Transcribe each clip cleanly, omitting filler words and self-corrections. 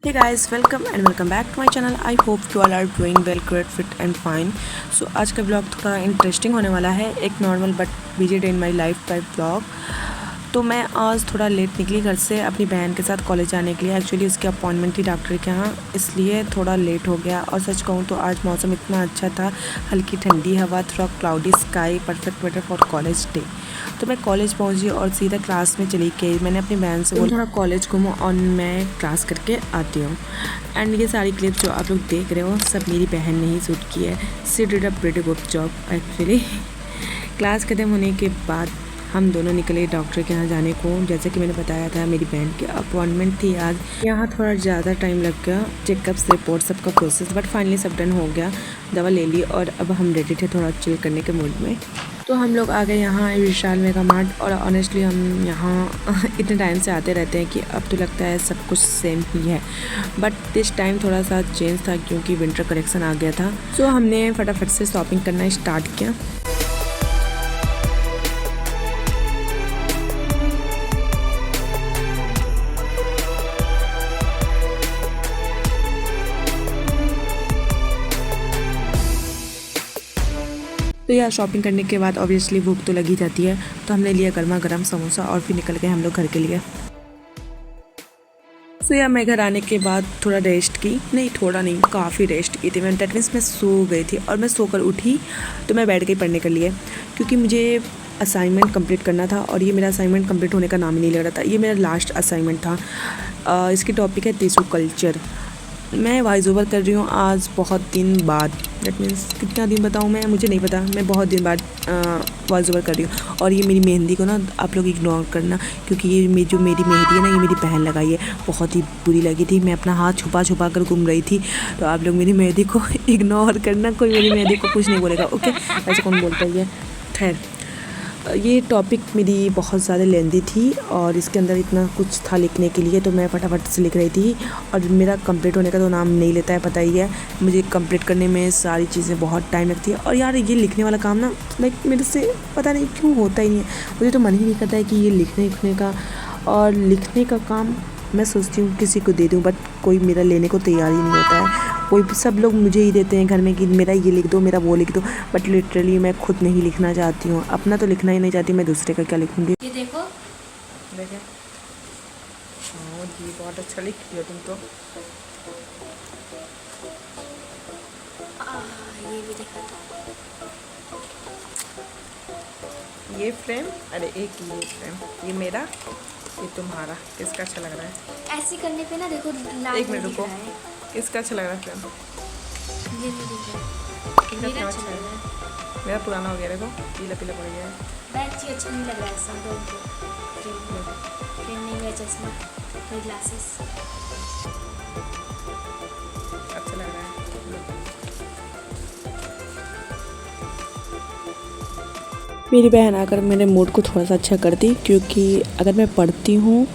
Hey guys, welcome and welcome back to my channel. I hope you all are doing well, great, fit and fine. So आज का blog थोड़ा interesting होने वाला है, एक normal but busy day in my life type blog. तो मैं आज थोड़ा लेट निकली घर से अपनी बहन के साथ कॉलेज जाने के लिए। एक्चुअली उसकी अपॉइंटमेंट थी डॉक्टर के यहाँ, इसलिए थोड़ा लेट हो गया। और सच कहूँ तो आज मौसम इतना अच्छा था, हल्की ठंडी हवा, थोड़ा cloudy sky, perfect weather for college day. तो मैं कॉलेज पहुंची और सीधा क्लास में चली गई। मैंने अपनी बहन से बोला थोड़ा कॉलेज घूमो और मैं क्लास करके आती हूँ। एंड ये सारी क्लिप जो आप लोग देख रहे हो सब मेरी बहन ने ही शूट की है। She did a pretty good job actually. Class खत्म होने के बाद हम दोनों निकले डॉक्टर के यहाँ जाने को। जैसे कि मैंने बताया था मेरी बहन की अपॉइंटमेंट थी आज। यहाँ थोड़ा ज़्यादा टाइम लग गया, चेकअप्स रिपोर्ट सबका प्रोसेस, बट फाइनली सब डन हो गया। दवा ले ली और अब हम रेडी थे थोड़ा चिल करने के मूड में। तो हम लोग आ गए यहाँ विशाल मेगा मार्ट। और ऑनेस्टली हम यहाँ इतने टाइम से आते रहते हैं कि अब तो लगता है सब कुछ सेम ही है, बट दिस टाइम थोड़ा सा चेंज था क्योंकि विंटर कलेक्शन आ गया था। सो हमने फटाफट से शॉपिंग करना स्टार्ट किया। तो यार शॉपिंग करने के बाद ऑब्वियसली भूख तो लगी जाती है, तो हमने लिया गर्मा गर्म समोसा और फिर निकल गए हम लोग घर के लिए। तो यार मैं घर आने के बाद थोड़ा रेस्ट की, नहीं थोड़ा नहीं काफ़ी रेस्ट की थी मैं। डेट मीन्स मैं सो गई थी और मैं सोकर उठी तो मैं बैठ गई पढ़ने के लिए, क्योंकि मुझे असाइनमेंट कंप्लीट करना था। और ये मेरा असाइनमेंट कंप्लीट होने का नाम ही नहीं लग रहा था। ये मेरा लास्ट असाइनमेंट था। इसकी टॉपिक है टिश्यू कल्चर। मैं वॉइस ओवर कर रही हूँ आज बहुत दिन बाद। दैट मीन्स कितना दिन बताऊँ मैं, मुझे नहीं पता। मैं बहुत दिन बाद वॉइस ओवर कर रही हूँ। और ये मेरी मेहंदी को ना आप लोग इग्नोर करना, क्योंकि ये जो मेरी मेहंदी है ना, ये मेरी बहन लगाई है। बहुत ही बुरी लगी थी, मैं अपना हाथ छुपा छुपा कर घूम रही थी। तो आप लोग मेरी मेहंदी को इग्नोर करना, कोई मेरी मेहंदी को कुछ नहीं बोलेगा, ओके। ऐसे कौन बोलता है ये। खैर, ये टॉपिक मेरी बहुत ज़्यादा लेंदी थी और इसके अंदर इतना कुछ था लिखने के लिए, तो मैं फटाफट से लिख रही थी। और मेरा कंप्लीट होने का तो नाम नहीं लेता है, पता ही है। मुझे कंप्लीट करने में सारी चीज़ें बहुत टाइम लगती है। और यार ये लिखने वाला काम ना लाइक मेरे से पता नहीं क्यों होता ही नहीं है। मुझे तो मन ही नहीं करता है कि ये लिखने का और लिखने का काम मैं सोचती हूँ किसी को दे दूँ, बट कोई मेरा लेने को तैयार ही नहीं होता है। कोई सब लोग मुझे ही देते हैं घर में कि मेरा ये लिख दो, मेरा वो लिख दो, बट लिटरली मैं खुद नहीं लिखना चाहती हूँ। अपना तो लिखना ही नहीं चाहती, मैं दूसरे का क्या लिखूँगी। ये देखो, देखें, हाँ जी बहुत अच्छा लिख दिया तुम तो। ये भी देखा था। ये फ्रेम, अरे एक ये फ्रेम, ये मेरा, ये तुम्हारा। किसका अच्छा लग रहा है? ऐसे करने पे ना देखो लाल एक मिनट दिख रुको, रहा है। किसका अच्छा लग रहा है फ्रेम? ये नहीं दिख रहा किसका है। मेरा फ्रेम अच्छा अच्छा लग है? रहा है। मेरा पुराना हो गया, देखो पीला पीला पड़ गया है। बैग ही अच्छा नहीं लग रहा है सब लोगों को। फ्रेम नहीं है, चश्मा, कोई ग्लासेस। अच्छा लग रहा है। मेरी बहन आकर मेरे मूड को थोड़ा सा अच्छा कर दी, क्योंकि अगर मैं पढ़ती हूँ,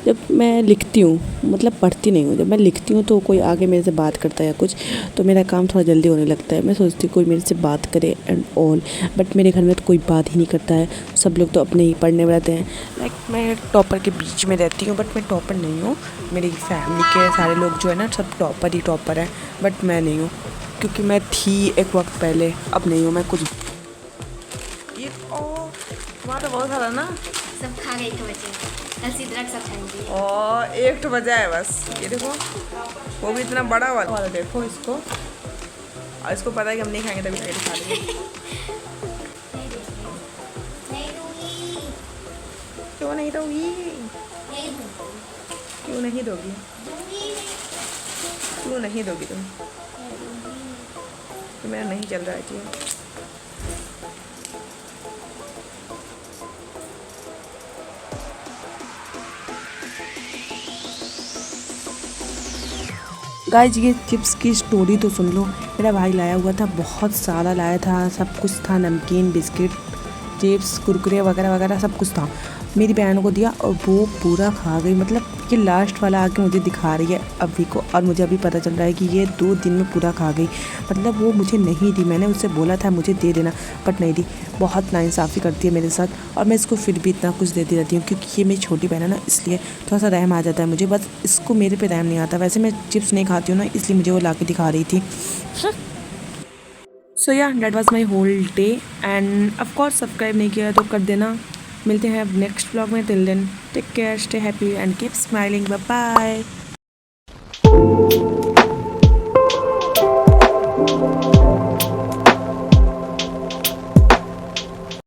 जब मैं लिखती हूँ, मतलब पढ़ती नहीं हूँ, जब मैं लिखती हूँ तो कोई आगे मेरे से बात करता है कुछ, तो मेरा काम थोड़ा जल्दी होने लगता है। मैं सोचती हूँ कोई मेरे से बात करे एंड ऑल, बट मेरे घर में तो कोई बात ही नहीं करता है। सब लोग तो अपने ही पढ़ने में रहते हैं। लाइक मैं टॉपर के बीच में रहती हूँ, बट मैं टॉपर नहीं हूँ। मेरी फैमिली के सारे लोग जो है ना सब टॉपर ही टॉपर है, बट मैं नहीं हूँ, क्योंकि मैं थी एक वक्त पहले, अब नहीं हूँ मैं कुछ। ये तुम्हारा बहुत सारा ना, सब खा गई तो बचे, कल सीधरक सब खाएंगे। और एक तो बजा है बस। ये देखो, वो भी इतना बड़ा वाला देखो इसको। और इसको पता है कि हम नहीं खाएंगे, तभी खा लेंगे। नहीं दूंगी। क्यों नहीं दोगी? नहीं दूंगी। क्यों नहीं दोगी? दूंगी। क्यों नहीं दोगी तुम? नहीं दूंगी। तो मेरा नहीं चल रहा है कि गाइस, ये चिप्स की स्टोरी तो सुन लो। मेरा भाई लाया हुआ था, बहुत सारा लाया था, सब कुछ था, नमकीन, बिस्किट, चिप्स, कुरकुरे वगैरह वगैरह सब कुछ था। मेरी बहन को दिया और वो पूरा खा गई, मतलब ये लास्ट वाला आके मुझे दिखा रही है अभी को, और मुझे अभी पता चल रहा है कि ये 2 दिन में पूरा खा गई। मतलब वो मुझे नहीं दी, मैंने उससे बोला था मुझे दे देना बट नहीं दी। बहुत नाइंसाफ़ी करती है मेरे साथ, और मैं इसको फिर भी इतना कुछ देती रहती हूँ क्योंकि ये मेरी छोटी बहन है ना, इसलिए थोड़ा सा रहम आ जाता है मुझे। बस इसको मेरे पे रहम नहीं आता। वैसे मैं चिप्स नहीं खाती हूँ ना, इसलिए मुझे वो ला के दिखा रही थी। So yeah that was my whole day, and of course subscribe नहीं किया तो कर देना। मिलते हैं अब नेक्स्ट व्लॉग में। Till then take care, stay happy and keep smiling. Bye bye.